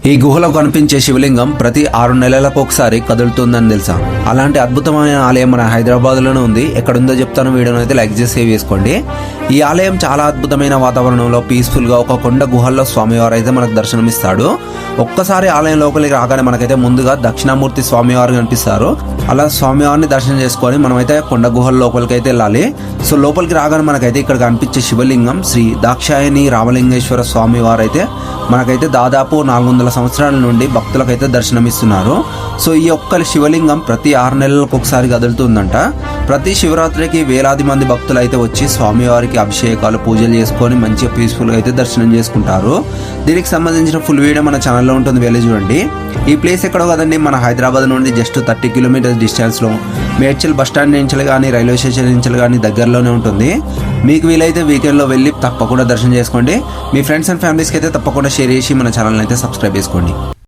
ఈ గుహలో కనిపించే శివలింగం ప్రతి 6 నెలలకు ఒకసారి కదులుతుందని తెలుసా? అలాంటి అద్భుతమైన ఆలయం మన హైదరాబాద్ లోనే ఉంది. ఎక్కడుందో చెప్తాను, వీడియోని అయితే లైక్ చేసి సేవ్ చేసుకోండి. ఈ ఆలయం చాలా అద్భుతమైన వాతావరణంలో పీస్ఫుల్ గా ఒక కొండ గుహల్లో స్వామివారు అయితే మనకు దర్శనమిస్తాడు. ఒక్కసారి ఆలయం లోపలికి రాగానే మనకైతే ముందుగా దక్షిణామూర్తి స్వామివారు కనిపిస్తారు. అలా స్వామివారిని దర్శనం చేసుకొని మనమైతే కొండ గుహల లోపలికి అయితే వెళ్ళాలి. సో లోపలికి రాగానే మనకైతే ఇక్కడ కనిపించే శివలింగం శ్రీ దాక్షాయణి రామలింగేశ్వర స్వామి వారు అయితే మనకైతే దాదాపు 400 సంవత్సరాల నుండి భక్తులకైతే దర్శనమిస్తున్నారు. సో ఈ ఒక్క శివలింగం ప్రతి 6 నెలలకు ఒకసారి కదులుతుందంట. ప్రతి శివరాత్రికి వేలాది మంది భక్తులు అయితే వచ్చి స్వామివారికి అభిషేకాలు పూజలు చేసుకొని మంచిగా పీస్ఫుల్గా అయితే దర్శనం చేసుకుంటారు. దీనికి సంబంధించిన ఫుల్ వీడియో మన ఛానల్లో ఉంటుంది, వెళ్ళి చూడండి. ఈ ప్లేస్ ఎక్కడో కదండి, మన హైదరాబాద్ నుండి జస్ట్ 30 కిలోమీటర్స్ డిస్టెన్స్లో మేడ్చల్ బస్ స్టాండ్ నుంచి కానీ రైల్వే స్టేషన్ నుంచి కానీ దగ్గరలోనే ఉంటుంది. మీకు వీలైతే వీకెండ్లో వెళ్ళి తప్పకుండా దర్శనం చేసుకోండి. మీ ఫ్రెండ్స్ అండ్ ఫ్యామిలీస్కి అయితే తప్పకుండా షేర్ చేసి మన ఛానల్ని అయితే సబ్స్క్రైబ్ చేసుకోండి.